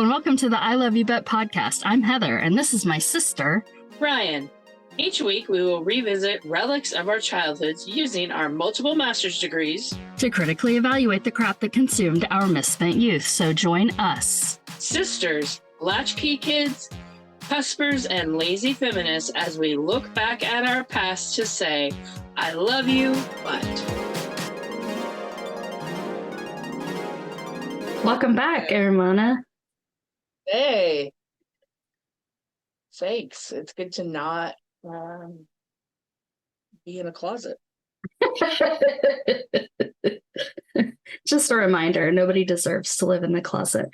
and welcome to the I Love You Bet podcast. I'm Heather, and this is my sister, Rian. Each week, we will revisit relics of our childhoods using our multiple master's degrees to critically evaluate the crap that consumed our misspent youth. So join us, sisters, latchkey kids, cuspers, and lazy feminists as we look back at our past to say, I love you, but... Welcome back, Hermana. Hey. Thanks. It's good to not be in a closet. Just a reminder, nobody deserves to live in the closet.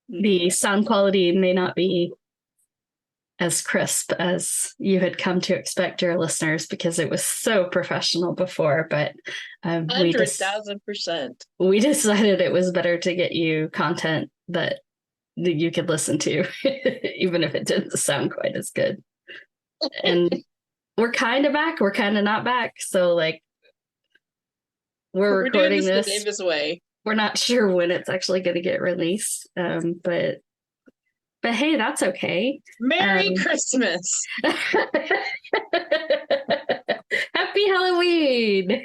The sound quality may not be as crisp as you had come to expect, your listeners, because it was so professional before, but 100,000%. We decided it was better to get you content that you could listen to, even if it didn't sound quite as good. And we're kind of back, we're kind of not back. So like we're recording doing this the Davis way. We're not sure when it's actually going to get released. But hey, that's okay. Merry Christmas. Happy Halloween.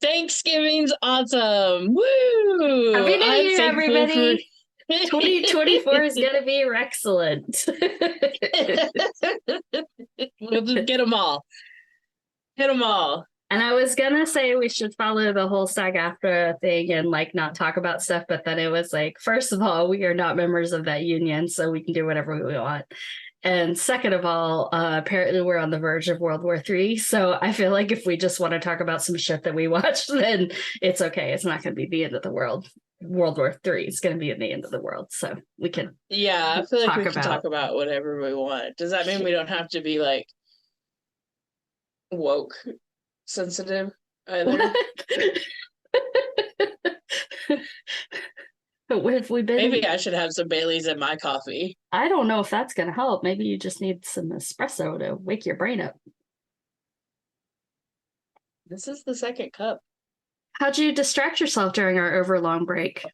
Thanksgiving's awesome. Woo! Happy New Year, everybody. 2024 is going to be excellent. We'll just get them all. Hit them all. And I was going to say we should follow the whole SAG-AFTRA thing and like not talk about stuff, but then it was like, first of all, we are not members of that union, so we can do whatever we want. And second of all, apparently we're on the verge of World War III. So I feel like if we just want to talk about some shit that we watched, then it's okay. It's not going to be the end of the world. World War III is going to be the end of the world. So we can. Yeah, I feel like we can talk about whatever we want. Does that mean we don't have to be like woke sensitive either? But have we been? Maybe I should have some Baileys in my coffee. I don't know if that's going to help. Maybe you just need some espresso to wake your brain up. This is the second cup. How'd you distract yourself during our overlong break?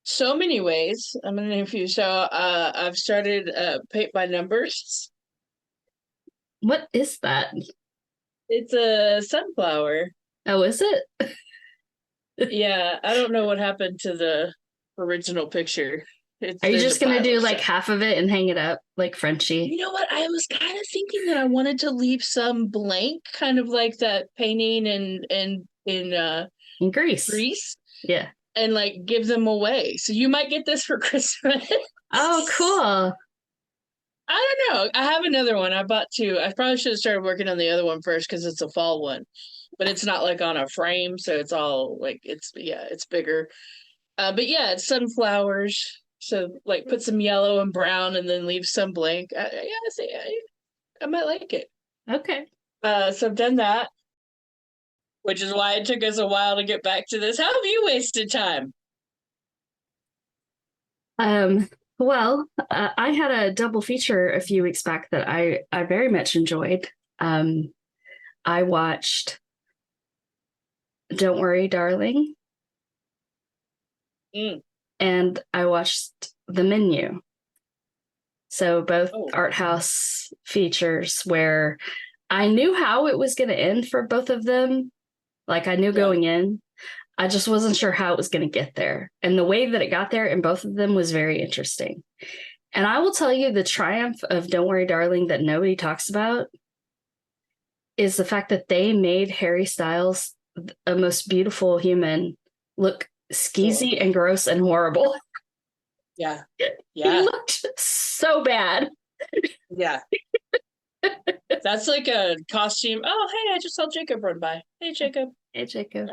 So many ways. I'm going to name a few. So I've started paint by numbers. What is that? It's a sunflower. Oh, is it? Yeah, I don't know what happened to the original picture. Are you just going to do like half of it and hang it up like Frenchie? You know what? I was kind of thinking that I wanted to leave some blank, kind of like that painting in Greece. Greece. Yeah. And like give them away. So you might get this for Christmas. Oh, cool. I don't know. I have another one. I bought two. I probably should have started working on the other one first because it's a fall one. But it's not like on a frame, so it's all like it's bigger. But yeah, it's sunflowers. So like put some yellow and brown and then leave some blank. I might like it. Okay. So I've done that, which is why it took us a while to get back to this. How have you wasted time? Well, I had a double feature a few weeks back that I very much enjoyed. I watched Don't Worry, Darling. And I watched The Menu. So both art house features where I knew how it was going to end for both of them. Like I knew going in. I just wasn't sure how it was going to get there. And the way that it got there in both of them was very interesting. And I will tell you the triumph of Don't Worry, Darling that nobody talks about is the fact that they made Harry Styles, a most beautiful human, look skeezy and gross and horrible. Yeah. He looked so bad. Yeah. That's like a costume. Oh, hey, I just saw Jacob run by. Hey, Jacob. Hey, Jacob.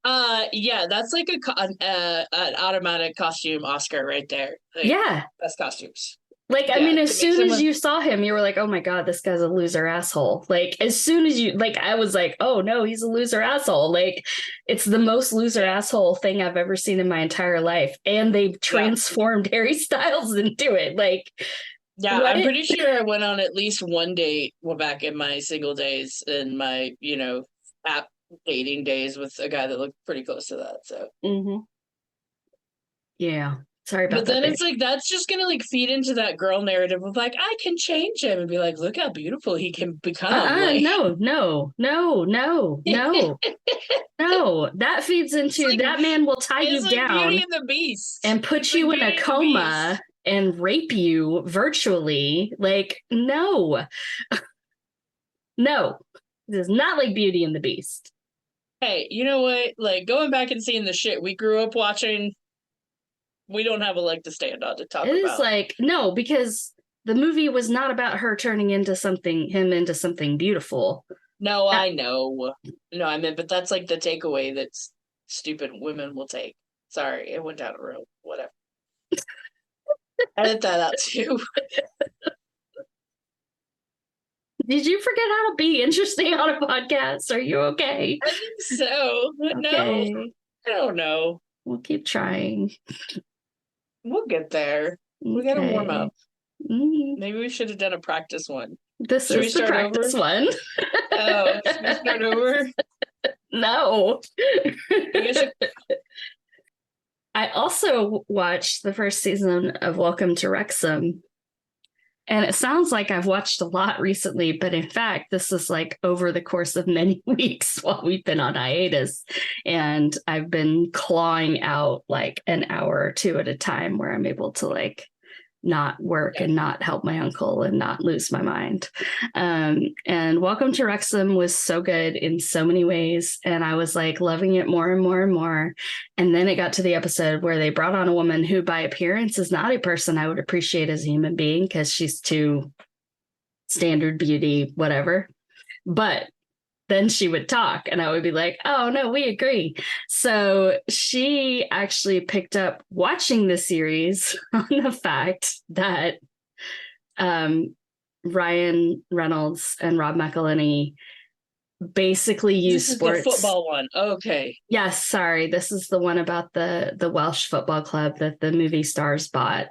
Yeah, that's like an automatic costume Oscar right there. Like, yeah. Best costumes. Like, I mean, as soon as you saw him, you were like, oh my God, this guy's a loser asshole. Like, as soon as you, like, I was like, oh no, he's a loser asshole. Like, it's the most loser asshole thing I've ever seen in my entire life. And they transformed Harry Styles into it. Like, yeah, I'm pretty sure I went on at least one date back in my single days in my, app dating days with a guy that looked pretty close to that. So, yeah. Sorry about but that, then babe. it's like that's just gonna like feed into that girl narrative of like I can change him and be like, look how beautiful he can become. Like, No, no, no, no, no, no. That feeds it's into like that man will tie you it's like Beauty down and the Beast. and put It's like you in a Beauty and the coma Beast. and rape you virtually. Like, no, no. This is not like Beauty and the Beast. Hey, you know what? Like going back and seeing the shit we grew up watching, we don't have a leg to stand on to talk It is about. like, no, because the movie was not about her turning him into something beautiful. No, That, I know. No, I meant, but that's like the takeaway that stupid women will take. Sorry, it went down a road. Whatever. Edit that out too. did you forget how to be interesting on a podcast? Are you okay? I think so. No, Okay. I don't know. We'll keep trying. We'll get there. We gotta warm Okay. up. Mm, Maybe we should have done a practice one. this Should we is the start over? practice one. Oh, should we start over? No. You guys should... I also watched the first season of Welcome to Wrexham. And it sounds like I've watched a lot recently, but in fact, this is like over the course of many weeks while we've been on hiatus. And I've been clawing out like an hour or two at a time where I'm able to like not work and not help my uncle and not lose my mind. And Welcome to Wrexham was so good in so many ways. And I was like loving it more and more and more. And then it got to the episode where they brought on a woman who, by appearance, is not a person I would appreciate as a human being because she's too standard beauty, whatever. But then she would talk and I would be like, oh no, we agree. So she actually picked up watching the series on the fact that Ryan Reynolds and Rob McElhenney basically use This is the sports. football one. Okay. Yes, sorry. This is the one about the Welsh football club that the movie stars bought.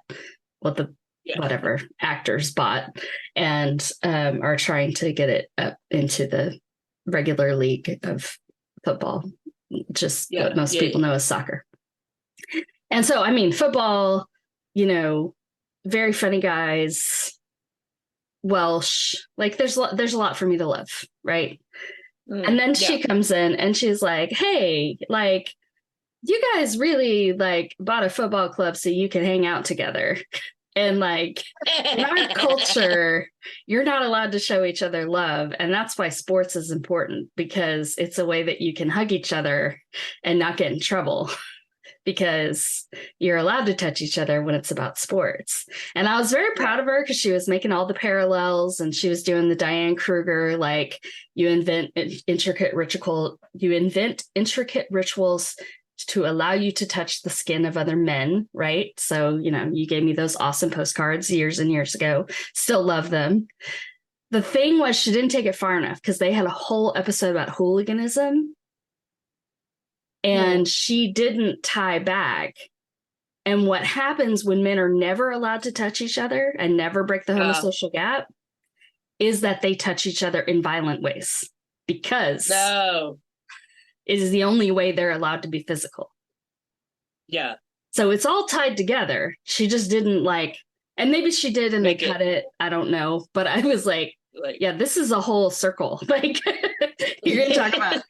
Well, the whatever actors bought and are trying to get it up into the regular league of football, just what most people know as soccer. And so, I mean, football, you know, very funny guys, Welsh, like there's a lot for me to love, right? And then she comes in and she's like, hey, like, you guys really like bought a football club so you can hang out together. And like in our culture, you're not allowed to show each other love. And that's why sports is important because it's a way that you can hug each other and not get in trouble because you're allowed to touch each other when it's about sports. And I was very proud of her because she was making all the parallels and she was doing the Diane Kruger, like you invent intricate rituals to allow you to touch the skin of other men, right? So, you know, you gave me those awesome postcards years and years ago. Still love them. The thing was, she didn't take it far enough because they had a whole episode about hooliganism. And she didn't tie back. And what happens when men are never allowed to touch each other and never break the homosocial gap is that they touch each other in violent ways because it is the only way they're allowed to be physical. Yeah. So it's all tied together. She just didn't like, and maybe she did and they cut it. I don't know. But I was like, yeah, this is a whole circle. Like you're gonna talk about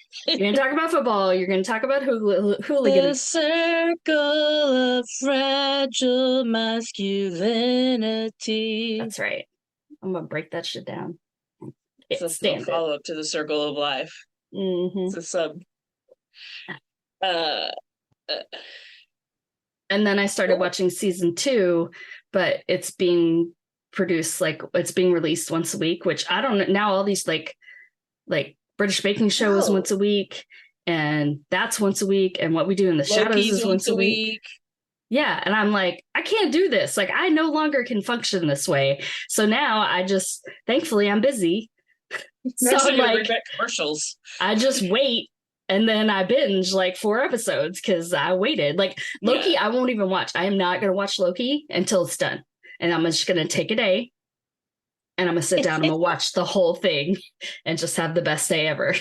football, you're gonna talk about hooliganism. The circle of fragile masculinity. That's right. I'm gonna break that shit down. It's a follow up to the circle of life. It's a sub. And then I started watching season 2, but it's being produced like it's being released once a week, which I don't know. Now all these like British Baking Show is once a week, and that's once a week, and What We Do in the Shadows is once a week. Yeah, and I'm like, I can't do this. Like, I no longer can function this way. So now I just, thankfully, I'm busy. So I'm like, commercials. I just wait. And then I binge like 4 episodes because I waited. Like Loki, I won't even watch. I am not going to watch Loki until it's done. And I'm just going to take a day and I'm going to sit down and I'm going to watch the whole thing and just have the best day ever.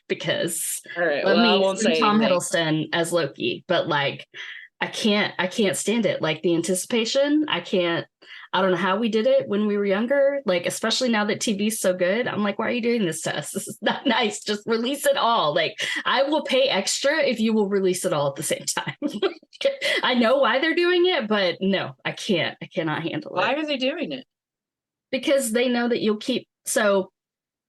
because All right. let Well, I me won't send say Tom anything. Hiddleston as Loki, but like I can't stand it. Like the anticipation, I don't know how we did it when we were younger, like especially now that TV's so good. I'm like, why are you doing this to us? This is not nice. Just release it all. Like I will pay extra if you will release it all at the same time. I know why they're doing it, but no, I can't. I cannot handle Why it. are they doing it? Because they know that you'll keep so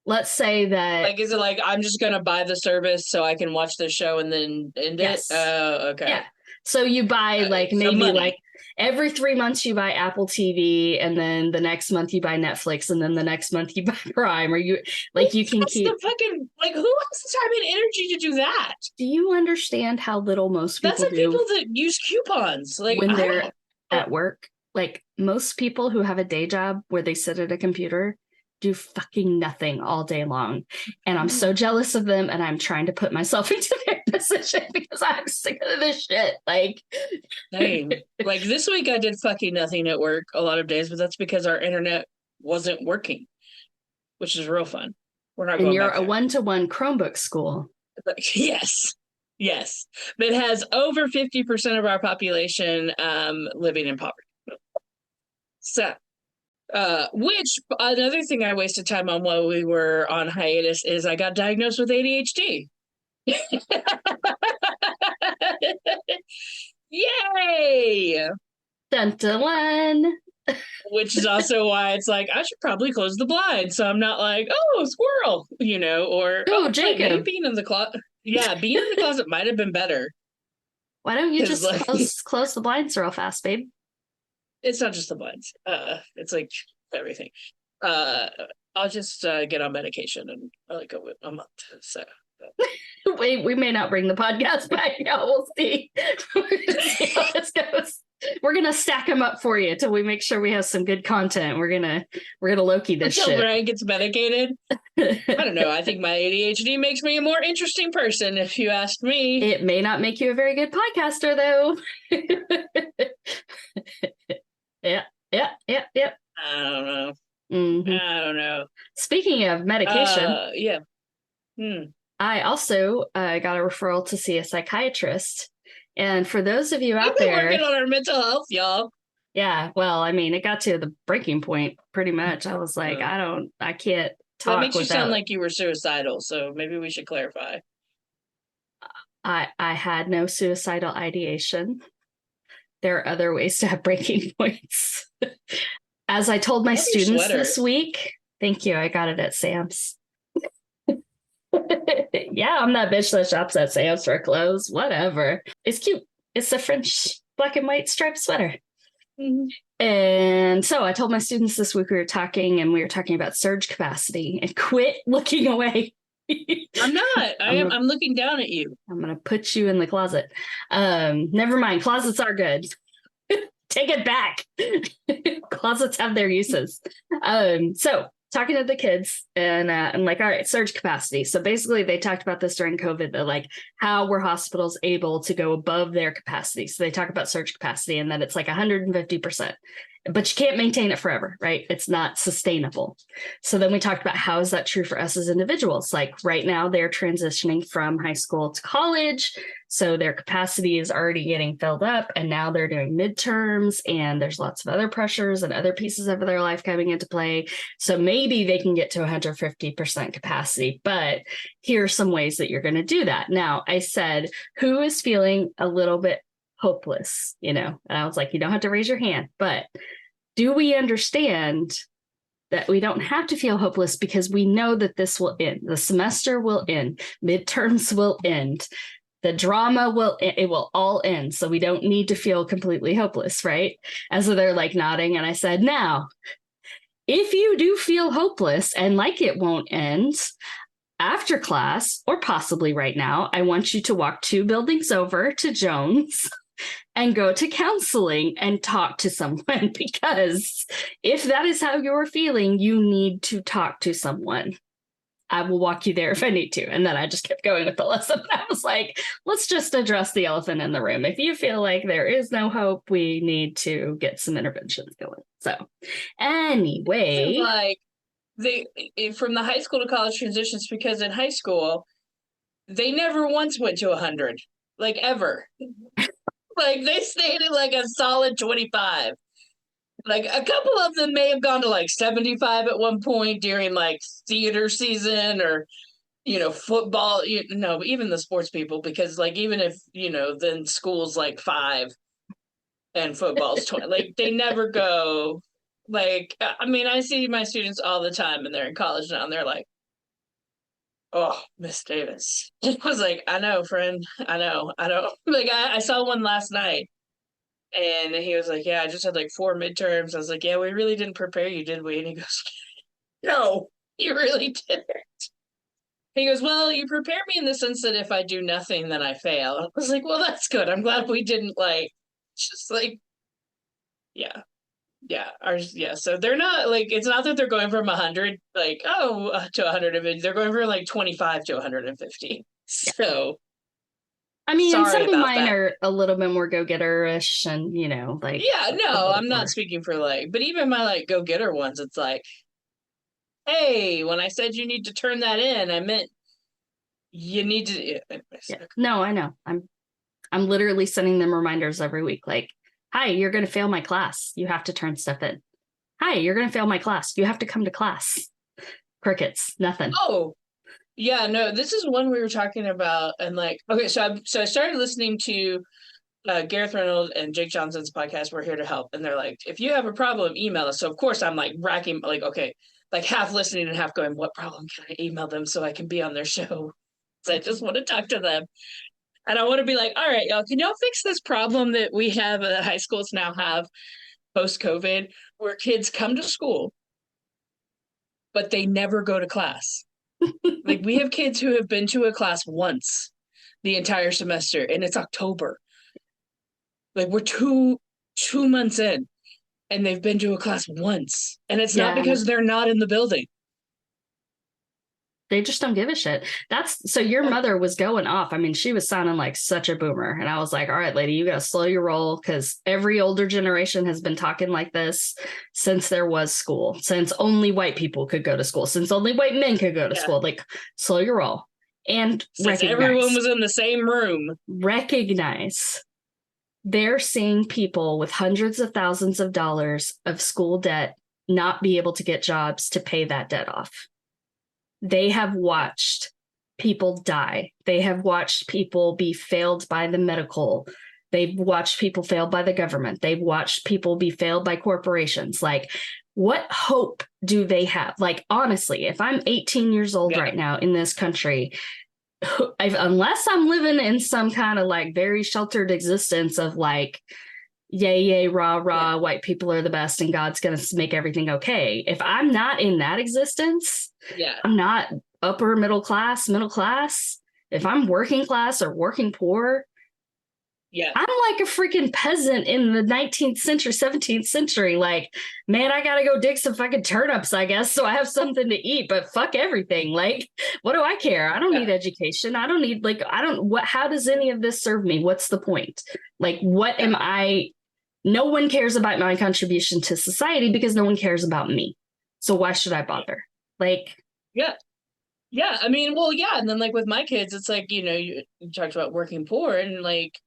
let's say that Like, is it like I'm just gonna buy the service so I can watch the show and then end it? yes. Oh, okay. Yeah. So you buy like So maybe money. like every 3 months you buy Apple TV, and then the next month you buy Netflix, and then the next month you buy Prime, or you like you can That's keep. the fucking like who has the time and energy to do that? Do you understand how little most That's people the people do that use coupons. Like when I they're don't. at work? Like most people who have a day job where they sit at a computer do fucking nothing all day long. And I'm so jealous of them, and I'm trying to put myself into their position because I'm sick of this shit. Like Same. Like this week I did fucking nothing at work a lot of days, but that's because our internet wasn't working, which is real fun. We're not and going you're back a there. one-to-one Chromebook school. Yes. Yes. That has over 50% of our population living in poverty. So which another thing I wasted time on while we were on hiatus is I got diagnosed with ADHD. Yay! Dun, dun, dun. Which is also why it's like I should probably close the blinds so I'm not like, oh, squirrel, or Oh, oh wait, maybe Jacob, being in the closet. Yeah, being in the closet might have been better why don't you because just like close the blinds real fast, babe? it's not just the blinds. It's like everything. Uh, I'll just get on medication and like a month. So. Wait, we may not bring the podcast back. Yeah, we'll see. See how this goes. We're gonna stack them up for you till we make sure we have some good content. We're gonna Loki this Until shit. Brian gets medicated. I don't know. I think my ADHD makes me a more interesting person, if you ask me. It may not make you a very good podcaster, though. Yeah, yeah, yeah, yeah. I don't know. Mm-hmm. I don't know. Speaking of medication, Yeah. Hmm. I also got a referral to see a psychiatrist. And for those of you We've out been there, working on our mental health, y'all. yeah, well, I mean, it got to the breaking point pretty much. I was like, I can't That talk makes you sound without. like you were suicidal, so maybe we should clarify. I had no suicidal ideation. There are other ways to have breaking points. As I told my Love your students sweater. this week, thank you. I got it at Sam's. Yeah, I'm that bitch that shops at Sam's for clothes. Whatever. It's cute. It's a French black and white striped sweater. Mm-hmm. And so I told my students this week we were talking about surge capacity, and quit looking away. I'm not. I'm looking down at you. I'm gonna put you in the closet. Never mind. Closets are good. Take it back. Closets have their uses. So talking to the kids, and I'm like, all right, surge capacity. So basically they talked about this during COVID, that like how were hospitals able to go above their capacity. So they talk about surge capacity and that it's like 150%, but you can't maintain it forever, right? It's not sustainable. So then we talked about how is that true for us as individuals? Like right now they're transitioning from high school to college. So their capacity is already getting filled up, and now they're doing midterms, and there's lots of other pressures and other pieces of their life coming into play. So maybe they can get to 150% capacity, but here are some ways that you're going to do that. Now, I said, who is feeling a little bit hopeless? And I was like, you don't have to raise your hand, but do we understand that we don't have to feel hopeless because we know that this will end? The semester will end, midterms will end. The drama will all end. So we don't need to feel completely hopeless, right? And so they're like nodding. And I said, now, if you do feel hopeless and like it won't end, after class, or possibly right now, I want you to walk 2 buildings over to Jones and go to counseling and talk to someone, because if that is how you're feeling, you need to talk to someone. I will walk you there if I need to. And then I just kept going with the lesson. I was like, let's just address the elephant in the room. If you feel like there is no hope, we need to get some interventions going. So anyway. Like from the high school to college transitions, because in high school, they never once went to 100, like ever. Like they stayed at like a solid 25. Like a couple of them may have gone to like 75 at one point during like theater season or football, even the sports people, because like even if, then school's like 5 and football's 20, like they never go. Like, I mean, I see my students all the time and they're in college now and they're like, oh, Miss Davis. I was like, I know, friend. I know. Like, I saw one last night and he was like, yeah, I just had like 4 midterms. I was like, yeah, we really didn't prepare you, did we? And he goes, no, you really didn't. He goes, well, you prepare me in the sense that if I do nothing, then I fail. I was like, well, that's good. I'm glad we didn't like, just like, yeah. Yeah, ours. Yeah, so they're not like, it's not that they're going from 100 like to 150. They're going from like 25 to 150. So I mean, and sorry some of about mine that. are a little bit more go-getter-ish and, like Yeah, a no, little I'm not more. speaking for like, but even my like go getter ones, it's like, hey, when I said you need to turn that in, I meant you need to. Yeah. No, I know. I'm literally sending them reminders every week, like, hi, you're going to fail my class. You have to turn stuff in. Hi, you're going to fail my class. You have to come to class. Crickets, nothing. Oh, yeah, no, this is one we were talking about, and like, okay, so I started listening to Gareth Reynolds and Jake Johnson's podcast. We're here to help, and they're like, if you have a problem, email us. So of course I'm like racking, like, okay, like half listening and half going, what problem can I email them so I can be on their show? So I just want to talk to them, and I want to be like, all right, y'all, can y'all fix this problem that we have that high schools now have post COVID, where kids come to school but they never go to class. Like we have kids who have been to a class once the entire semester, and it's October. Like we're two months in, and they've been to a class once, and it's not Yeah. because they're not in the building. They just don't give a shit. So your mother was going off. I mean, she was sounding like such a boomer. And I was like, all right, lady, you got to slow your roll because every older generation has been talking like this since there was school, since only white people could go to school, since only white men could go to school. Like, slow your roll and Since everyone was in the same room. Recognize they're seeing people with hundreds of thousands of dollars of school debt not be able to get jobs to pay that debt off. They have watched people die. They have watched people be failed by the medical. They've watched people failed by the government. They've watched people be failed by corporations. Like, what hope do they have? Like, honestly, if I'm 18 years old right now in this country, unless I'm living in some kind of like very sheltered existence of like, yay, yay, rah, rah, white people are the best and God's going to make everything okay. If I'm not in that existence, I'm not upper middle class. If I'm working class or working poor, I'm like a freaking peasant in the 19th century, 17th century. Like, man, I got to go dig some fucking turnips, I guess, so I have something to eat, but fuck everything. Like, what do I care? I don't need education. I don't need, like, how does any of this serve me? What's the point? Like, what am I? No one cares about my contribution to society because no one cares about me. So why should I bother? Like, yeah. I mean, well, yeah. And then like with my kids, it's like, you talked about working poor, and like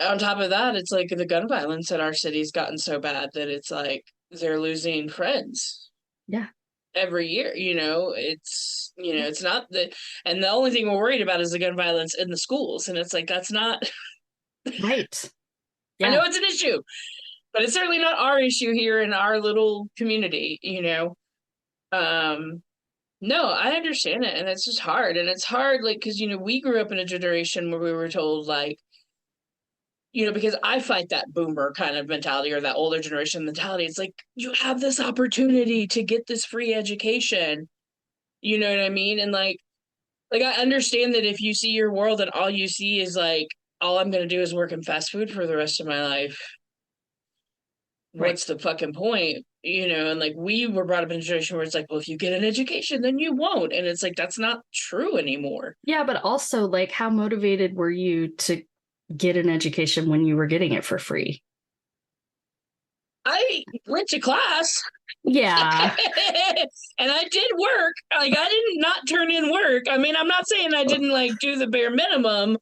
on top of that, it's like the gun violence in our city's gotten so bad that it's like they're losing friends. Yeah. Every year, it's not that, and the only thing we're worried about is the gun violence in the schools, and it's like that's not right. Yeah. I know it's an issue, but it's certainly not our issue here in our little community, No, I understand it, and it's just hard, and it's hard, like, because we grew up in a generation where we were told, like, because I fight that boomer kind of mentality or that older generation mentality. It's like you have this opportunity to get this free education, you know what I mean, and like I understand that if you see your world and all you see is like all I'm gonna do is work in fast food for the rest of my life, what's the fucking point? And like we were brought up in a generation where it's like, well, if you get an education, then you won't. And it's like, that's not true anymore. Yeah, but also like how motivated were you to get an education when you were getting it for free? I went to class. Yeah. And I did work. Like, I didn't not turn in work. I mean, I'm not saying I didn't like do the bare minimum,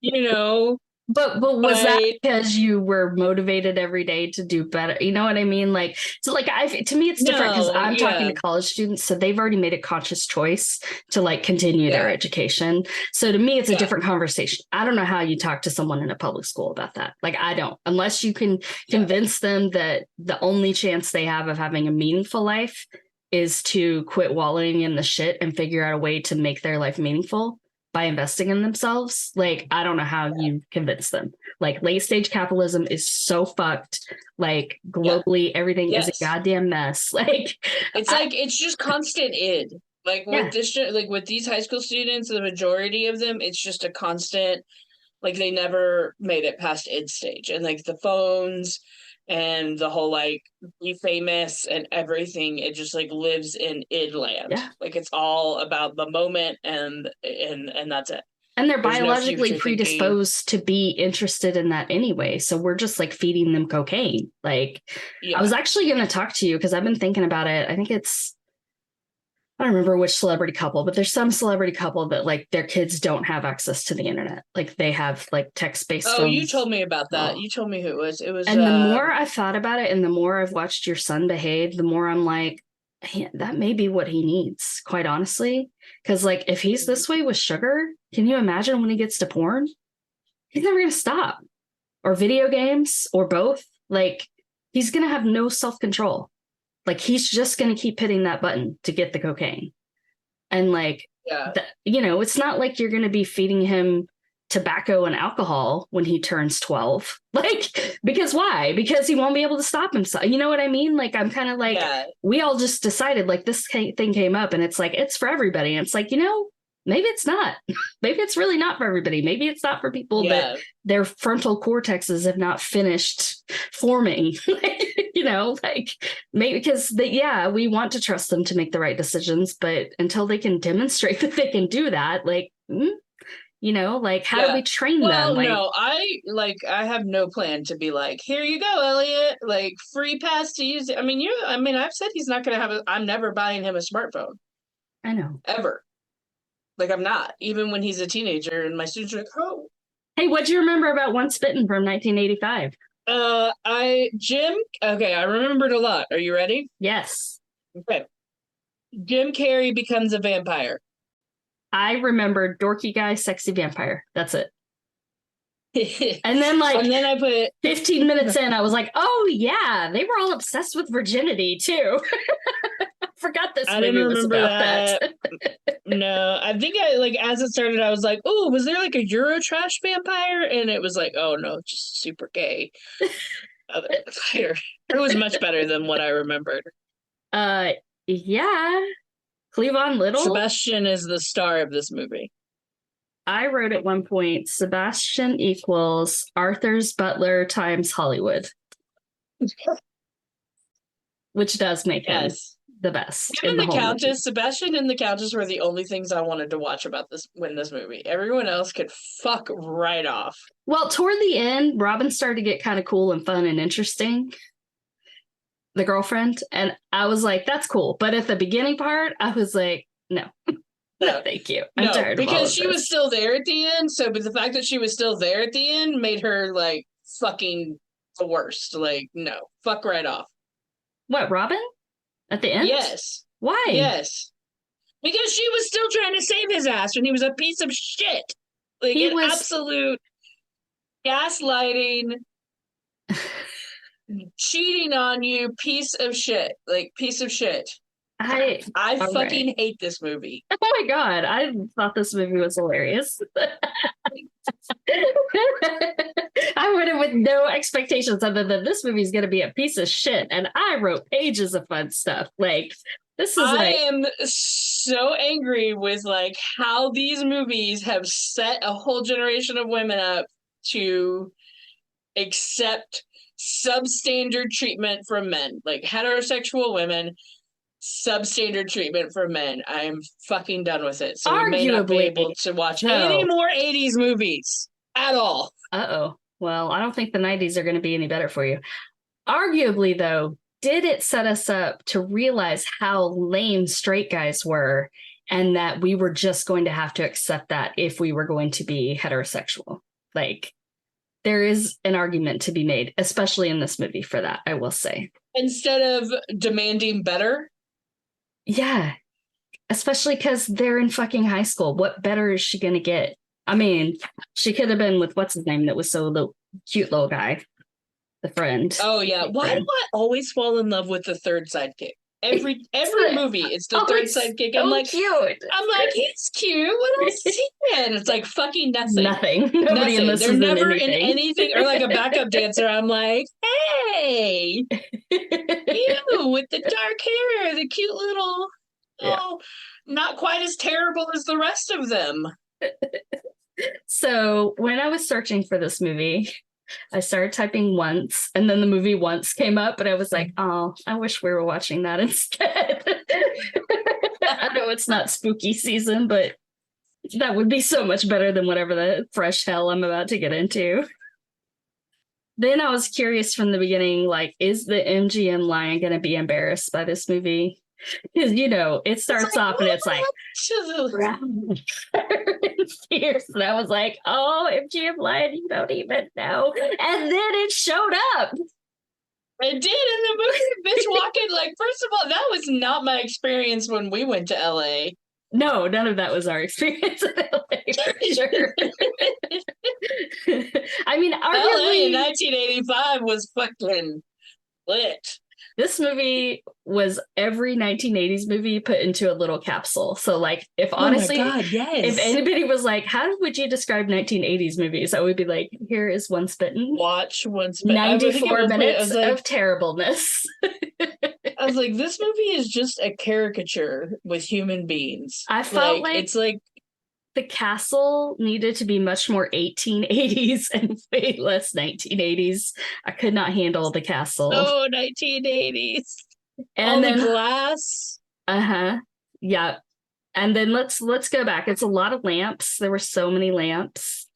you know, But was that but because you were motivated every day to do better? You know what I mean? Like, so like I to me it's different because no, I'm talking yeah, to college students, so they've already made a conscious choice to like continue their yeah, education. So to me it's a yeah, different conversation. I don't know how you talk to someone in a public school about that. Like I don't, unless you can yeah, convince them that the only chance they have of having a meaningful life is to quit wallowing in the shit and figure out a way to make their life meaningful by investing in themselves. Like I don't know how you convince them. Like late stage capitalism is so fucked. Like yeah, globally, everything is a yes. goddamn mess. Like, It's I, like it's just constant id. Like with yeah, this, like with these high school students, the majority of them, it's just a constant. Like they never made it past id stage, and like the phones and the whole like be famous and everything, it just like lives in id land. yeah. Like it's all about the moment, and that's it. And they're There's no biologically future thinking. predisposed to be interested in that anyway. So we're just like feeding them cocaine. Like, I was Yeah. actually going to talk to you because I've been thinking about it. I think it's, I don't remember which celebrity couple, but there's some celebrity couple that like their kids don't have access to the internet. Like they have like text based Oh, you phones. told me about that. Oh. You told me who it was. It was And the more I've thought about it and the more I've watched your son behave, the more I'm like, "Hey, that may be what he needs, quite honestly. Because, like, if he's this way with sugar, can you imagine when he gets to porn? He's never going to stop, or video games, or both. Like, he's going to have no self control. Like, he's just going to keep hitting that button to get the cocaine. And like, yeah. it's not like you're going to be feeding him tobacco and alcohol when he turns 12. Like, because why? Because he won't be able to stop himself. You know what I mean? Like, I'm kind of like, Yeah. we all just decided like this thing came up and it's like, it's for everybody. And it's like, maybe it's not. Maybe it's really not for everybody. Maybe it's not for people that Yeah. their frontal cortexes have not finished forming. Like maybe because we want to trust them to make the right decisions, but until they can demonstrate that they can do that, like, like how do Yeah. we train them? Well, Like, no, I have no plan to be like, here you go, Elliot, like free pass to use it. I mean, I've said he's not gonna have I'm never buying him a smartphone. I know. Ever. Like I'm not. Even when he's a teenager and my students are like, oh. Hey, what do you remember about Once Bitten from 1985? Jim, okay, I remembered a lot. Are you ready? Yes. Okay. Jim Carrey becomes a vampire. I remember dorky guy, sexy vampire. That's it. And then like And then I put 15 minutes in, I was like, oh yeah, they were all obsessed with virginity too. Forgot this I movie didn't was remember about that. No, I think I like as it started, I was like, "Oh, was there like a Eurotrash vampire?" And it was like, "Oh no, just super gay." Other vampire. It was much better than what I remembered. uh yeah. Cleavon Little. Sebastian is the star of this movie. I wrote at one point Sebastian equals Arthur's Butler times Hollywood, which does make him Yes. the best Him in and the the whole movie. Countess, Sebastian and the Countess were the only things I wanted to watch about this movie. Everyone else could fuck right off. Well, toward the end, Robin started to get kind of cool and fun and interesting, the girlfriend. And I was like, that's cool. But at the beginning part, I was like, no, no, No, thank you. I'm no, tired of all because of she was this. still there at the end. So, but the fact that she was still there at the end made her like fucking the worst. Like, no, fuck right off. What, Robin? At the end? Yes, Why? yes, because she was still trying to save his ass when he was a piece of shit, like He an was absolute gaslighting, cheating on you, piece of shit, like piece of shit. I I all right. fucking hate this movie. Oh my god, I thought this movie was hilarious. I went in with no expectations other than this movie's going to be a piece of shit, and I wrote pages of fun stuff. Like this is I like, am so angry with like how these movies have set a whole generation of women up to accept substandard treatment from men, like heterosexual women, substandard treatment for men. I am fucking done with it. So we may not be arguably, able to watch any though. more 80s movies at all. Uh oh. Well, I don't think the 90s are going to be any better for you. Arguably, though, did it set us up to realize how lame straight guys were and that we were just going to have to accept that if we were going to be heterosexual? Like, there is an argument to be made, especially in this movie, for that, I will say. Instead of demanding better? Yeah, especially because they're in fucking high school. What better is she going to get? I mean, she could have been with what's his name that was so cute little guy, the friend. Oh yeah. Why friend. do I always fall in love with the third sidekick? Every movie, it's the third sidekick. So cute. I'm like, he's cute. What else is he in? It's like fucking nothing. Nothing. Nobody in this They're is never in anything, or like a backup dancer. I'm like, hey, you with the dark hair, the cute little, oh, not quite as terrible as the rest of them. So when I was searching for this movie, I started typing Once, and then the movie Once came up, and I was like, oh, I wish we were watching that instead. I know it's not spooky season, but that would be so much better than whatever the fresh hell I'm about to get into. Then I was curious from the beginning, like, is the MGM lion going to be embarrassed by this movie? Because, you know, it starts off and it's like, fierce. And I was like, oh, MGM lion, you don't even know. And then it showed up. It did in the movie. Bitch walking, like, first of all, that was not my experience when we went to LA. No, none of that was our experience in LA, for sure. I mean, arguably, LA in 1985 was fucking lit. This movie was every 1980s movie put into a little capsule. So, like, if honestly, if anybody was like, how would you describe 1980s movies? I would be like, here is Once Bitten. Watch Once Bitten. 94 minutes of terribleness. I was like, this movie is just a caricature with human beings. I felt like it's like the castle needed to be much more 1880s and way less 1980s. I could not handle the castle. Oh, 1980s. And all then, the glass. Yeah. And then let's go back. It's a lot of lamps. There were so many lamps.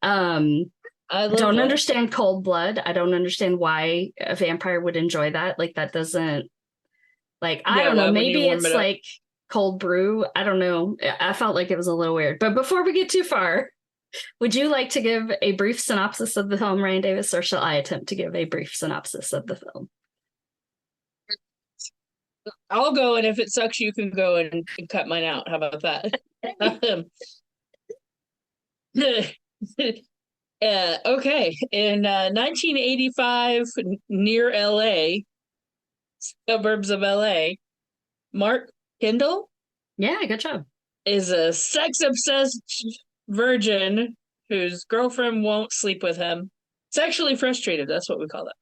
I don't understand cold blood. I don't understand why a vampire would enjoy that. Like, that doesn't, like, I don't know. Maybe it's like cold brew. I don't know. I felt like it was a little weird. But before we get too far, would you like to give a brief synopsis of the film, Ryan Davis, or shall I attempt to give a brief synopsis of the film? I'll go, and if it sucks, you can go and cut mine out. How about that? Okay. In 1985, near LA, suburbs of LA, Mark Kendall, good job, is a sex-obsessed virgin whose girlfriend won't sleep with him. Sexually frustrated, that's what we call it.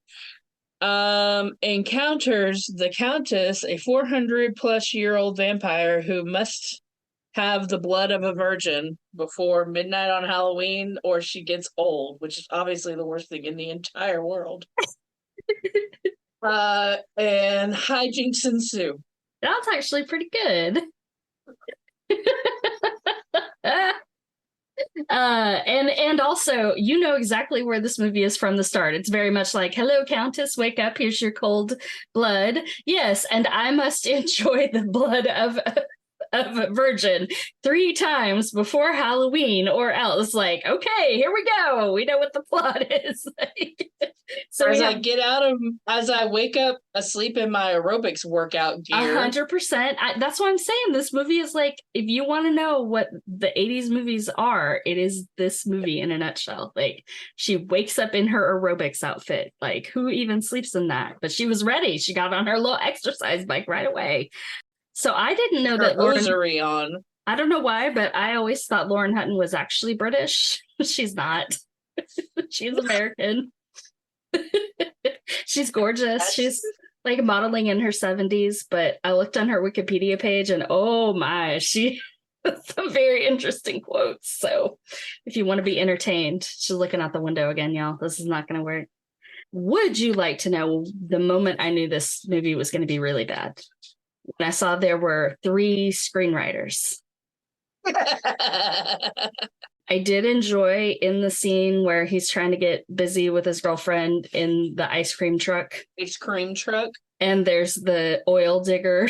Encounters the Countess, a 400-plus-year-old vampire who must have the blood of a virgin before midnight on Halloween, or she gets old, which is obviously the worst thing in the entire world. And hijinks ensue. That's actually pretty good. And also, you know exactly where this movie is from the start. It's very much like, hello, Countess, wake up, here's your cold blood. Yes, and I must enjoy the blood of a virgin 3 times before Halloween, or else. Like, okay, here we go. We know what the plot is. So as I wake up asleep in my aerobics workout gear. 100%. That's what I'm saying. This movie is like, if you want to know what the 80s movies are, it is this movie in a nutshell. Like, she wakes up in her aerobics outfit. Like, who even sleeps in that? But she was ready. She got on her little exercise bike right away. So I didn't know that rosary on. I don't know why, but I always thought Lauren Hutton was actually British. She's not. She's American. She's gorgeous. She's like modeling in her 70s, but I looked on her Wikipedia page and oh my, she has some very interesting quotes. So if you want to be entertained, she's looking out the window again, y'all. This is not going to work. Would you like to know the moment I knew this movie was going to be really bad? When I saw there were 3 screenwriters. I did enjoy in the scene where he's trying to get busy with his girlfriend in the ice cream truck. Ice cream truck. And there's the oil digger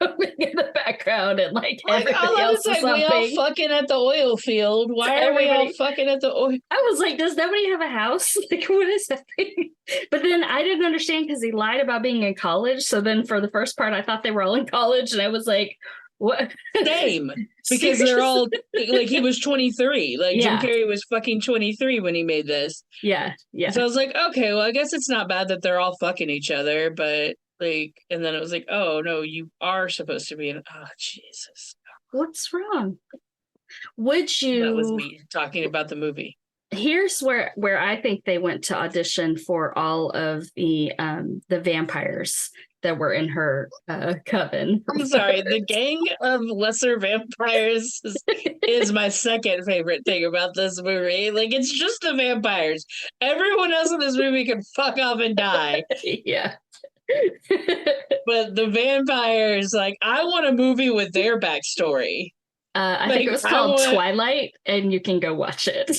in the background, and like everybody else is like, we all fucking at the oil field. Why are we all fucking at the oil? I was like, does nobody have a house? Like, what is happening? But then I didn't understand because he lied about being in college. So then for the first part, I thought they were all in college, and I was like, what? Same. Because they're all like, he was 23. Like, Jim Carrey was fucking 23 when he made this. Yeah. Yeah. So I was like, okay, well, I guess it's not bad that they're all fucking each other, but like, and then it was like, oh no, you are supposed to be in. Oh Jesus. What's wrong? Would you? That was me talking about the movie. Here's where I think they went to audition for all of the vampires that were in her coven. I'm sorry, the gang of lesser vampires is my second favorite thing about this movie. Like, it's just the vampires. Everyone else in this movie can fuck off and die. Yeah. But the vampires, like, I want a movie with their backstory. I think it was called Twilight, and you can go watch it.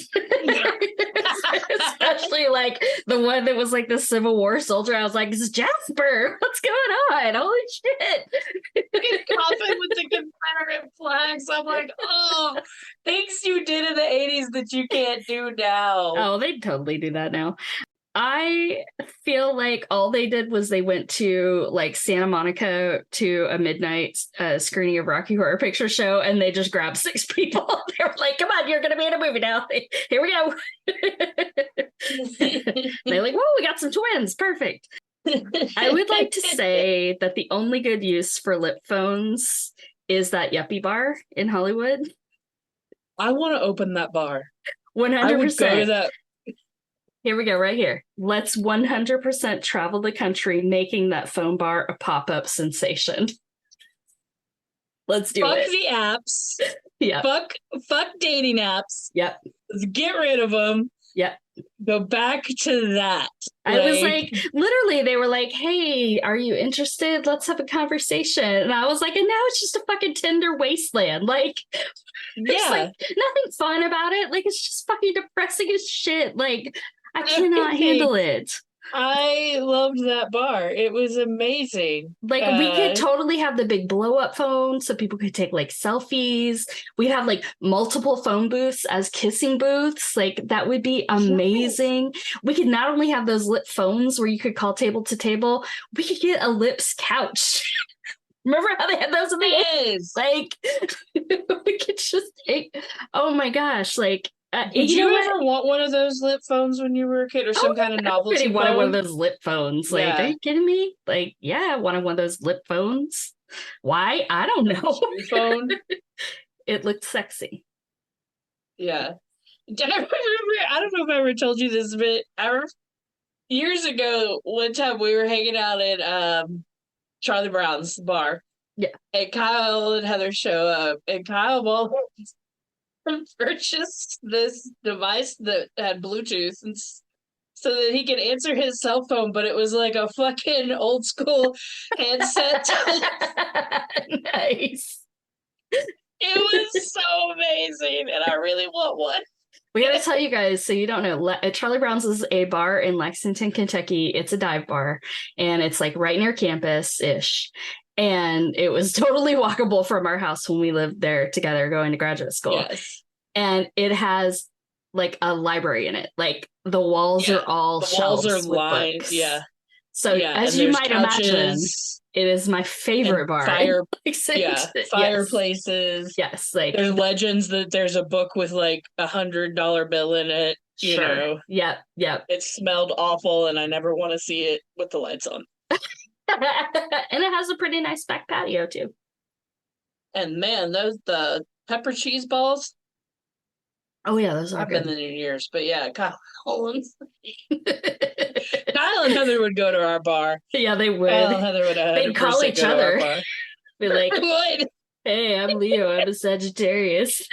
Especially like the one that was like the Civil War soldier. I was like, "This is Jasper. What's going on? Holy shit!" Coughing with the Confederate flags. I'm like, oh, things you did in the 80s that you can't do now. Oh, they'd totally do that now. I feel like all they did was they went to like Santa Monica to a midnight screening of Rocky Horror Picture Show, and they just grabbed 6 people. They were like, "Come on, you're going to be in a movie now. Here we go." They're like, "Whoa, we got some twins. Perfect." I would like to say that the only good use for lip phones is that yuppie bar in Hollywood. I want to open that bar. 100%. I would go to that. Here we go, right here. Let's 100% travel the country, making that phone bar a pop-up sensation. Let's do Fuck it. Fuck the apps. Yeah. Fuck dating apps. Yep. Let's get rid of them. Yep. Go back to that. I was like, literally, they were like, "Hey, are you interested? Let's have a conversation." And I was like, and now it's just a fucking Tinder wasteland. Like, there's like nothing fun about it. Like, it's just fucking depressing as shit. Like, I cannot handle it. I loved that bar. It was amazing. Like, we could totally have the big blow up phone so people could take like selfies. We'd have like multiple phone booths as kissing booths. Like, that would be amazing. Yes. We could not only have those lit phones where you could call table to table, we could get a lips couch. Remember how they had those in the days? Like, we could just take, oh my gosh, like, did you ever want one of those lip phones when you were a kid, or some kind of novelty phone? Wanted one of those lip phones. Like, are you kidding me? Like, yeah, I wanted one of those lip phones. Why? I don't know. Phone. It looked sexy. Yeah. I don't know if I ever told you this, but years ago, one time we were hanging out at Charlie Brown's bar. Yeah. And Kyle and Heather show up, and Kyle purchased this device that had Bluetooth, and so that he could answer his cell phone, but it was like a fucking old school handset. Nice. It was so amazing, and I really want one. We gotta tell you guys, so you don't know, Charlie Brown's is a bar in Lexington, Kentucky. It's a dive bar, and it's like right near campus-ish. And it was totally walkable from our house when we lived there together going to graduate school. Yes. And it has like a library in it. Like, the walls are all shelves. The walls are lined. Books. Yeah. So as you might imagine, it is my favorite bar. Fireplaces. Yes. Like, there's legends that there's a book with like $100 bill in it. You know. Yep. It smelled awful, and I never want to see it with the lights on. And it has a pretty nice back patio too. And man, the pepper cheese balls. Oh yeah, those are I've good. been in years, but yeah, Kyle and Heather would go to our bar. Yeah, they would. Kyle and Heather would. They'd call each other. Be like, "Hey, I'm Leo. I'm a Sagittarius."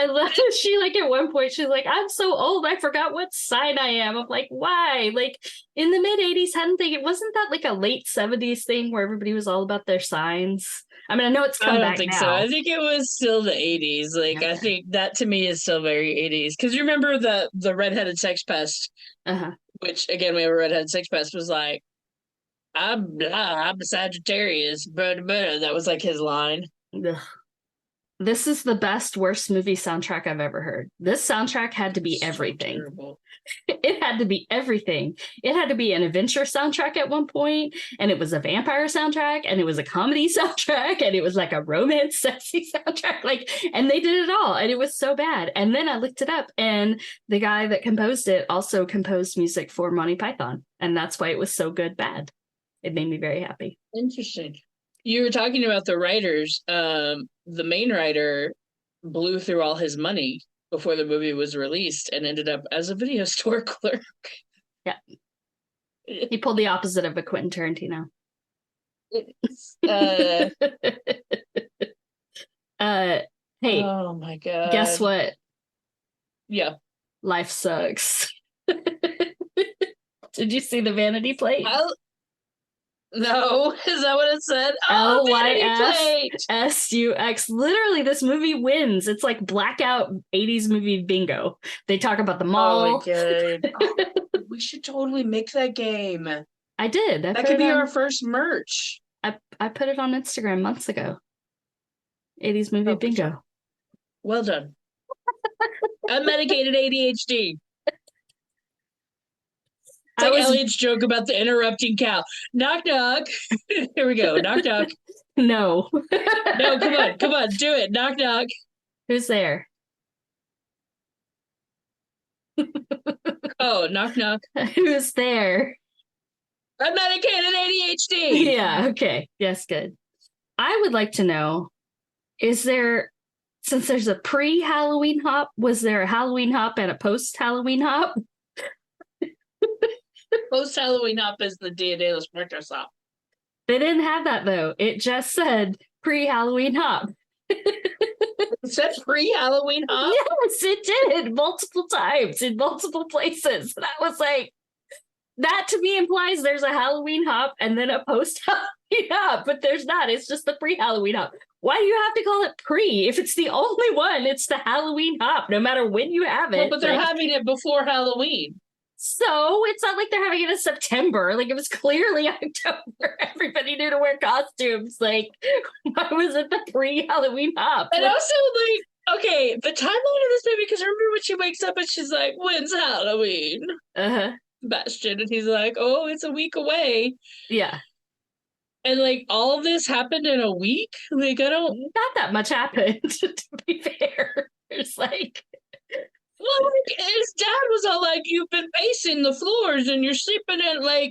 I love that she like at one point she's like, I'm so old, I forgot what sign I am. I'm like, why? Like in the mid 80s, hadn't they it wasn't that like a late 70s thing where everybody was all about their signs? I mean, I know it's I come don't back think so. now. I think it was still the 80s. Like I Okay. think that to me is still very 80s. Because you remember the redheaded sex pest, Uh-huh. which again we have a redheaded sex pest was like, I'm a Sagittarius, but that was like his line. Ugh. This is the best worst movie soundtrack I've ever heard. This soundtrack had to be So everything. terrible. It had to be everything. It had to be an adventure soundtrack at one point, and it was a vampire soundtrack, and it was a comedy soundtrack, and it was like a romance sexy soundtrack. Like, and they did it all, and it was so bad. And then I looked it up, and the guy that composed it also composed music for Monty Python, and that's why it was so good bad. It made me very happy. Interesting. You were talking about the writers. The main writer blew through all his money before the movie was released and ended up as a video store clerk. Yeah. He pulled the opposite of a Quentin Tarantino. Hey, oh my god. guess what? Yeah. Life sucks. Did you see the vanity plate? No, is that what it said? Oh, vanity plate. LYFSUX. Literally, this movie wins. It's like blackout 80s movie bingo. They talk about the mall. Oh my god. Oh, we should totally make that game. I did. That could be our first merch. I put it on Instagram months ago. 80s movie bingo. Well done. Unmedicated ADHD. It's like Elliot's joke about the interrupting cow. Knock, knock. Here we go. Knock, knock. No. No, come on. Do it. Knock, knock. Who's there? Oh, knock, knock. Who's there? Unmedicated ADHD. Yeah, okay. Yes, good. I would like to know, is there, since there's a pre-Halloween hop, was there a Halloween hop and a post-Halloween hop? Post-Halloween hop is the Dia de los Muertos hop. They didn't have that, though. It just said pre-Halloween hop. It said pre-Halloween hop? Yes, it did. Multiple times in multiple places. And I was like, that to me implies there's a Halloween hop and then a post-Halloween hop, but there's not. It's just the pre-Halloween hop. Why do you have to call it pre? If it's the only one, it's the Halloween hop, no matter when you have it. Well, but they're having it before Halloween. So it's not like they're having it in September. Like, it was clearly October. Everybody knew to wear costumes. Like, why was it the pre-Halloween hop? And also, like, okay, the timeline of this movie, because remember when she wakes up and she's like, when's Halloween? Uh-huh. Bastion, and he's like, oh, it's a week away. Yeah. And like all of this happened in a week? Like, I don't. Not that much happened, to be fair. It's like. Well, like, his dad was all like, you've been pacing the floors and you're sleeping in, like,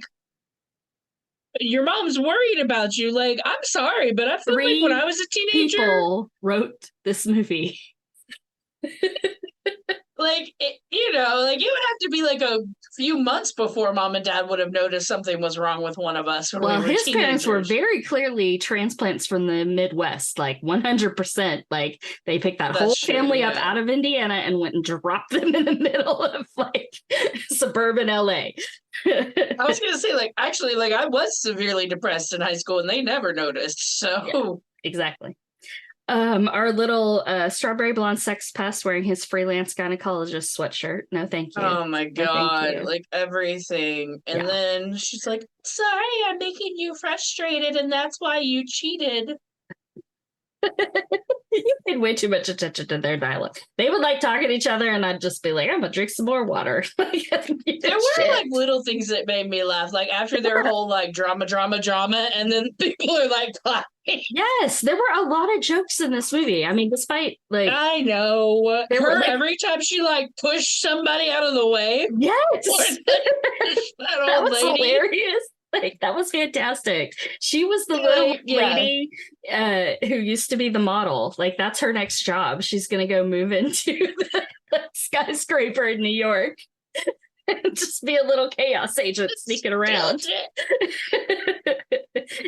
your mom's worried about you. Like, I'm sorry, but I feel like when I was a teenager. People wrote this movie. Like, you know, like, it would have to be like a few months before mom and dad would have noticed something was wrong with one of us when we were his teenagers. Parents were very clearly transplants from the Midwest, like 100%. Like, they picked that whole family up out of Indiana and went and dropped them in the middle of, like, suburban LA. I was going to say, like, actually, like, I was severely depressed in high school and they never noticed, so. Yeah, exactly. Our little strawberry blonde sex pest wearing his freelance gynecologist sweatshirt. No, thank you. Oh my god, no, like everything. And then she's like, sorry, I'm making you frustrated and that's why you cheated. You paid way too much attention to their dialogue. They would like talking to each other, and I'd just be like, I'm gonna drink some more water. There were like little things that made me laugh, like after their whole like drama, and then people are like clapping. Yes, there were a lot of jokes in this movie. I mean, despite like I know her every time she like pushed somebody out of the way. Yes, that was hilarious. Like, that was fantastic. She was the little lady who used to be the model. Like, that's her next job. She's going to go move into the skyscraper in New York and just be a little chaos agent sneaking around.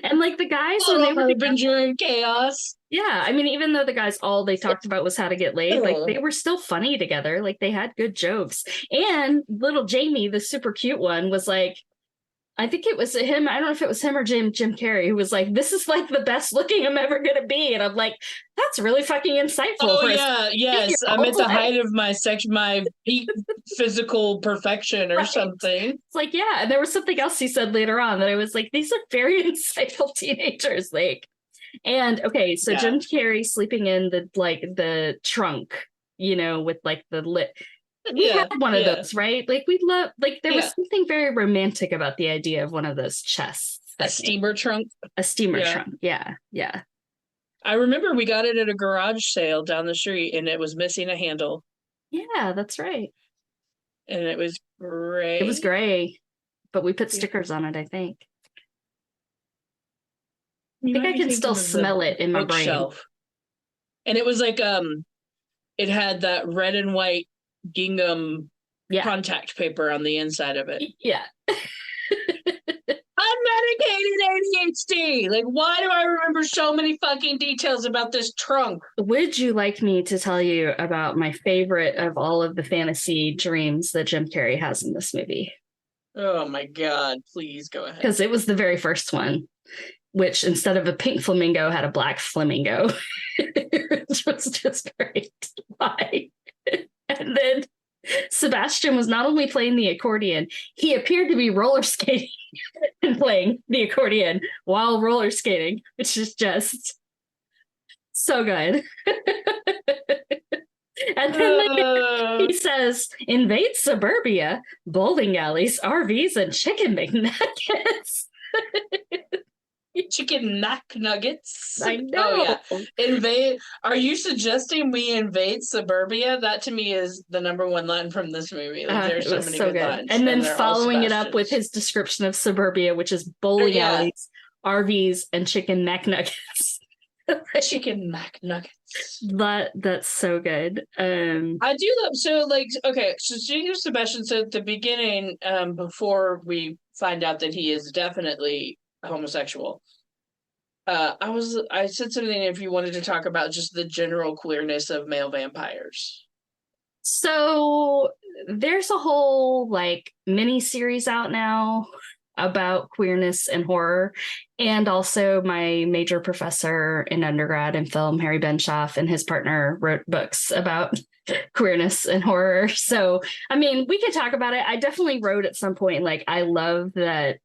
And like the guys when they Little were together, harbinger and chaos. yeah, I mean, even though the guys all they talked about was how to get laid, like they were still funny together. Like they had good jokes. And little Jamie, the super cute one, was like, I think it was him. I don't know if it was him or Jim Carrey, who was like, "This is like the best looking I'm ever gonna be," and I'm like, "That's really fucking insightful." Oh for yeah, yes. I'm at the height of my peak physical perfection or right. something. It's like, yeah, and there was something else he said later on that I was like, these are very insightful teenagers, like. And okay, so Jim Carrey sleeping in the trunk, with like the lit. We had one of those, right? Like we love, like there was something very romantic about the idea of one of those chests. A steamer trunk. A steamer trunk. Yeah, yeah. I remember we got it at a garage sale down the street, and it was missing a handle. Yeah, that's right. And it was gray. It was gray, but we put stickers on it, I think. I think I can still smell it in my brain. Bookshelf. And it was like it had that red and white gingham contact paper on the inside of it. Yeah. Unmedicated ADHD. Like, why do I remember so many fucking details about this trunk? Would you like me to tell you about my favorite of all of the fantasy dreams that Jim Carrey has in this movie? Oh my God, please go ahead. Because it was the very first one, which instead of a pink flamingo had a black flamingo, which was just great. Why? And then Sebastian was not only playing the accordion, he appeared to be roller skating and playing the accordion while roller skating, which is just so good. And then he says, invade suburbia, bowling alleys, RVs, and chicken McNuggets. Chicken McNuggets. I know. Oh, yeah. Invade. Are you suggesting we invade suburbia? That to me is the number one line from this movie. Like, there's so many good lines. And then following it up with his description of suburbia, which is bowling alleys, RVs, and chicken McNuggets. Chicken McNuggets. That's so good. I do love so speaking of Sebastian, so at the beginning, before we find out that he is definitely homosexual, I said something if you wanted to talk about just the general queerness of male vampires. So there's a whole mini series out now about queerness and horror. And also my major professor in undergrad in film, Harry Benshoff, and his partner wrote books about queerness and horror. So, I mean, we could talk about it. I definitely wrote at some point, I love that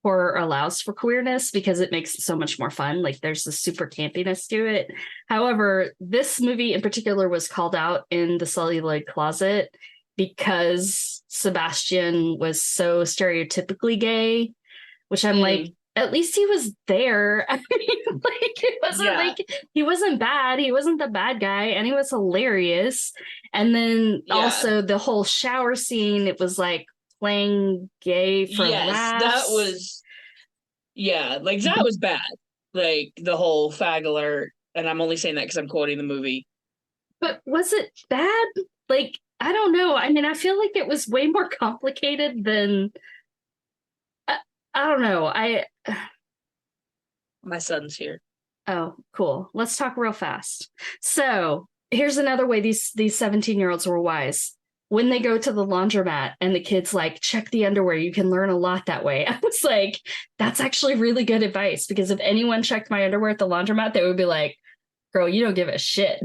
horror allows for queerness because it makes it so much more fun. Like there's the super campiness to it. However, this movie in particular was called out in the celluloid closet because Sebastian was so stereotypically gay, which I'm like, at least he was there. I mean, it wasn't he wasn't bad. He wasn't the bad guy, and he was hilarious. And then also the whole shower scene, it was playing gay for laughs. That was that was bad. Like the whole fag alert, and I'm only saying that because I'm quoting the movie. But was it bad? I don't know. I mean, I feel like it was way more complicated than I don't know. My son's here. Oh, cool. Let's talk real fast. So here's another way these 17-year-olds were wise. When they go to the laundromat and the kid's check the underwear, you can learn a lot that way. I was like, that's actually really good advice, because if anyone checked my underwear at the laundromat, they would be like, girl, you don't give a shit.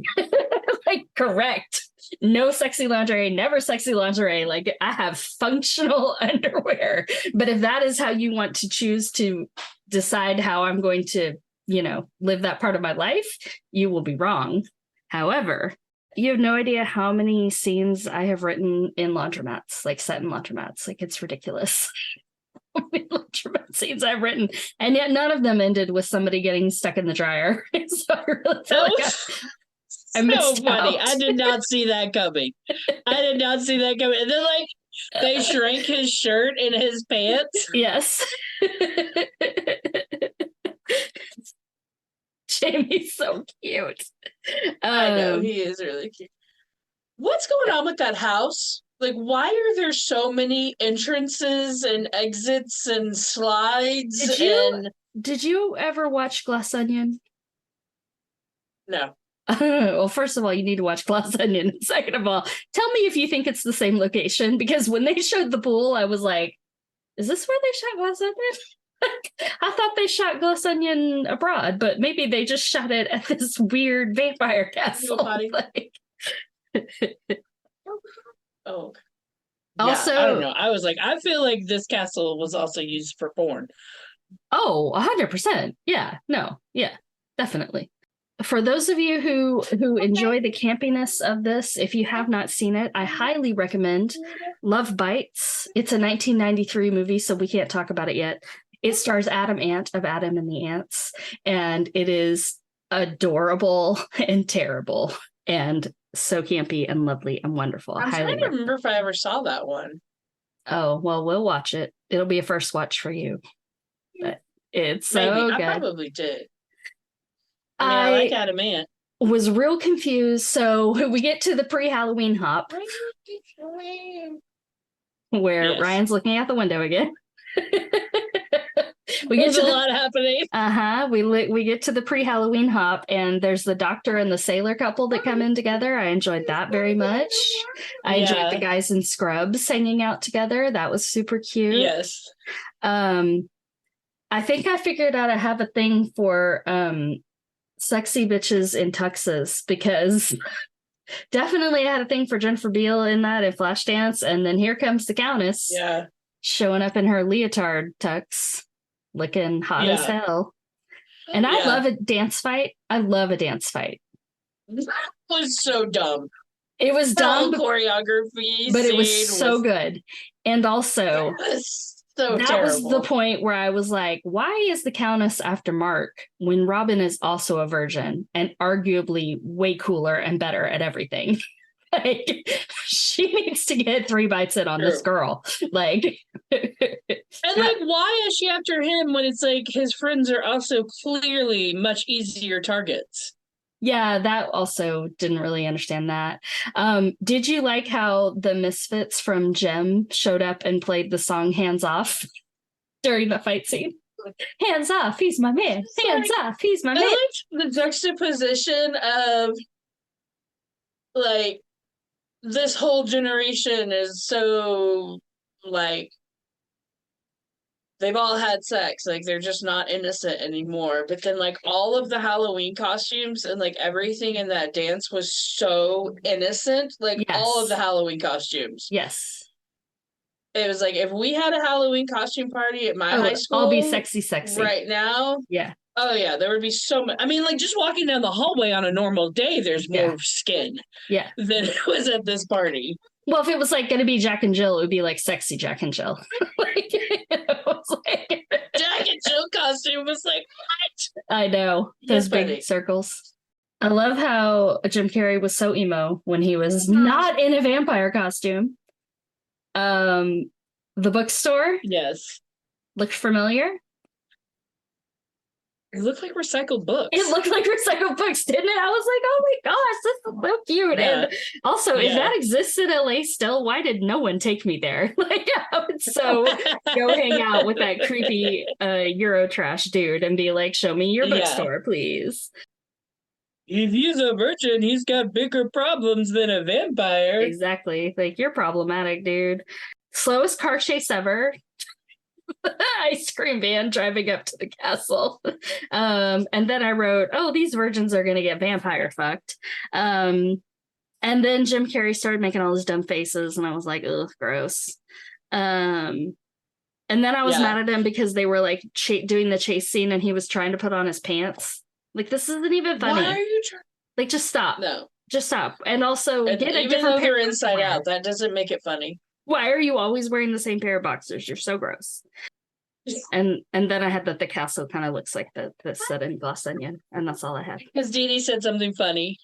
Correct. No sexy lingerie, never sexy lingerie. I have functional underwear. But if that is how you want to choose to decide how I'm going to, live that part of my life, you will be wrong. However, you have no idea how many scenes I have written in laundromats, set in laundromats. It's ridiculous. How many laundromat scenes I've written, and yet none of them ended with somebody getting stuck in the dryer. So I really feel I missed funny. out. I did not see that coming. And then they shrank his shirt and his pants. Yes. Jamie's so cute. I know, he is really cute. What's going on with that house? Why are there so many entrances and exits and slides? Did you ever watch Glass Onion? No. Well, first of all, you need to watch Glass Onion. Second of all, tell me if you think it's the same location, because when they showed the pool, I was like, is this where they shot Glass Onion? I thought they shot Glass Onion abroad, but maybe they just shot it at this weird vampire castle. Like... Oh. Yeah, also, I don't know. I was like, I feel like this castle was also used for porn. Oh, 100%. Yeah, no, yeah, definitely. For those of you who enjoy the campiness of this, if you have not seen it, I highly recommend Love Bites. It's a 1993 movie, so we can't talk about it yet. It stars Adam Ant of Adam and the Ants, and it is adorable and terrible and so campy and lovely and wonderful. I'm trying to remember if I ever saw that one. Oh, well, we'll watch it. It'll be a first watch for you. But it's so Maybe. good. I probably did. I like Adam Ant. Was real confused. So we get to the pre-Halloween hop where Ryan's looking out the window again. There's a lot happening. We get to the pre-Halloween hop, and there's the doctor and the sailor couple that come in together. I enjoyed that very much. I enjoyed the guys in scrubs hanging out together. That was super cute. Yes. I think I figured out I have a thing for sexy bitches in tuxes, because definitely I had a thing for Jennifer Beal in that in Flashdance, and then here comes the Countess showing up in her leotard tux, looking hot as hell. And I love a dance fight. I love a dance fight. That was so dumb. It was dumb choreography, but it was so good. And also so that terrible. Was the point where I was like, why is the Countess after Mark when Robin is also a virgin and arguably way cooler and better at everything? Like, she needs to get 3 bites in on this girl. Like, and like, why is she after him when it's like his friends are also clearly much easier targets? Yeah, that also didn't really understand that. Did you like how the Misfits from Gem showed up and played the song Hands Off during the fight scene? Hands off, he's my man. Hands off, he's my man. I liked the juxtaposition of, like, this whole generation is so, like, they've all had sex, like they're just not innocent anymore. But then like all of the Halloween costumes and like everything in that dance was so innocent. Like all of the Halloween costumes. Yes. It was like, if we had a Halloween costume party at my high school, I'll be sexy right now. Yeah. Oh yeah, there would be so much. I mean, like just walking down the hallway on a normal day, there's more skin. Yeah. Than it was at this party. Well, if it was like going to be Jack and Jill, it would be like sexy Jack and Jill. Like, Jack and Jill costume was like, what? I know. Those big circles. I love how Jim Carrey was so emo when he was not in a vampire costume. The bookstore. Yes. Looked familiar. It looked like recycled books. It looked like recycled books, didn't it? I was like, oh my gosh, this is so cute. Yeah. And also, if that exists in LA still, why did no one take me there? Like, I would so go hang out with that creepy Eurotrash dude and be like, show me your bookstore, please. If he's a virgin, he's got bigger problems than a vampire. Exactly. Like, you're problematic, dude. Slowest car chase ever. Ice cream van driving up to the castle. And then I wrote, oh, these virgins are going to get vampire fucked. And then Jim Carrey started making all his dumb faces, and I was like, ugh, gross. And then I was mad at him because they were like doing the chase scene and he was trying to put on his pants. Like, this isn't even funny. Why are you like, just stop. No. Just stop. And also, get a different pair inside out. That doesn't make it funny. Why are you always wearing the same pair of boxers? You're so gross. And then I had that the castle kind of looks like the set in Glass Onion, and that's all I had. Because Dee Dee said something funny.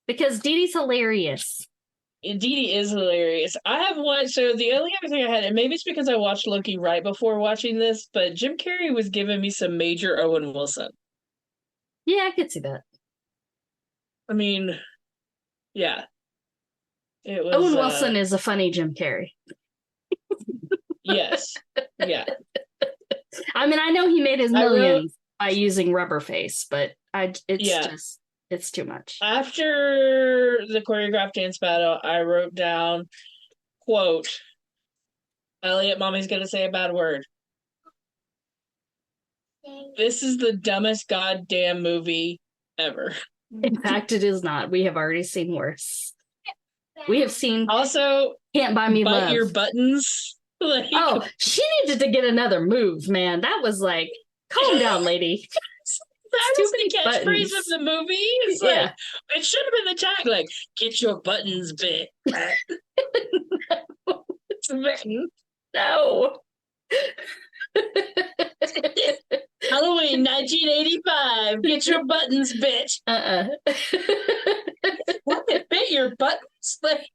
Because Dee Dee's hilarious. Dee Dee is hilarious. I have watched, so the only other thing I had, and maybe it's because I watched Loki right before watching this, but Jim Carrey was giving me some major Owen Wilson. Yeah, I could see that. I mean, yeah. It was, Owen Wilson is a funny Jim Carrey. Yes. Yeah. I mean, I know he made his I wrote, millions by using rubber face, but yeah. it's too much. After the choreographed dance battle, I wrote down, quote, Elliot, mommy's gonna say a bad word. This is the dumbest goddamn movie ever. In fact, it is not. We have already seen worse. We have seen Also, Can't Buy Me bite Love. your buttons. Like, oh, she needed to get another move, man. That was like, calm down, lady. That was the catchphrase of the movie. It's yeah. like, it should have been the tag, like, get your buttons bit. No. Halloween 1985. Get your buttons, bitch. What? It bit your buttons? Like,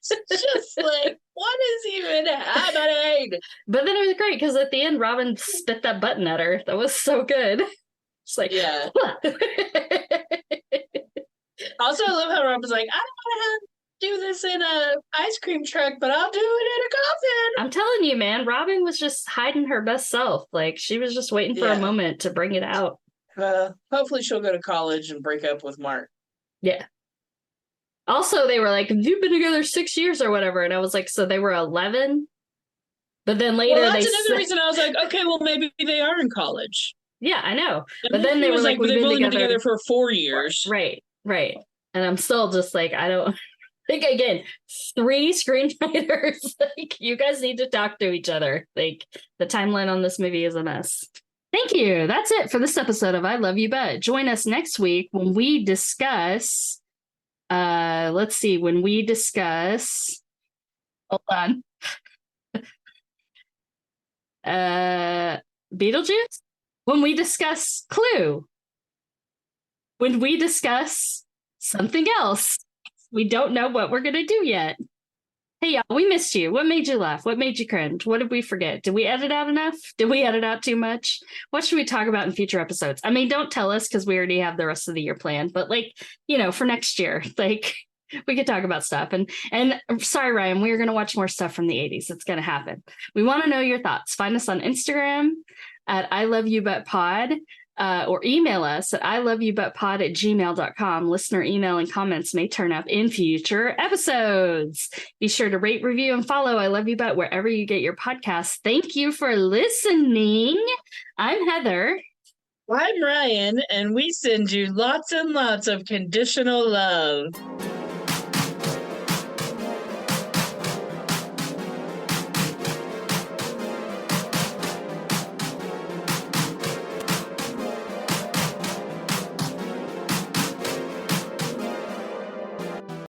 just like, what is even happening? But then it was great because at the end, Robin spit that button at her. That was so good. It's like, yeah. Also, I love how Robin's like, I don't want to do this in a ice cream truck, but I'll do it in a coffin. I'm telling you, man, Robin was just hiding her best self. Like, she was just waiting for a moment to bring it out. Hopefully she'll go to college and break up with Mark. Yeah. Also, they were like, you've been together 6 years or whatever. And I was like, so they were 11? But then later that's another reason I was like, okay, well, maybe they are in college. Yeah, I know. But then they were like, they've only been together for 4 years. Right. And I'm still just like, I don't think, again, 3 screenwriters. Like, you guys need to talk to each other. Like, the timeline on this movie is a mess. Thank you. That's it for this episode of I Love You But. Join us next week when we discuss, when we discuss, hold on. Beetlejuice? When we discuss Clue. When we discuss something else. We don't know what we're going to do yet. Hey, y'all, we missed you. What made you laugh? What made you cringe? What did we forget? Did we edit out enough? Did we edit out too much? What should we talk about in future episodes? I mean, don't tell us because we already have the rest of the year planned, but like, for next year, like, we could talk about stuff. And sorry, Ryan, we are going to watch more stuff from the 80s. It's going to happen. We want to know your thoughts. Find us on Instagram at I Love You But Pod. Or email us at iloveyoubutpod@gmail.com. Listener email and comments may turn up in future episodes. Be sure to rate, review, and follow I Love You But wherever you get your podcasts. Thank you for listening. I'm Heather. I'm Ryan, and we send you lots and lots of conditional love.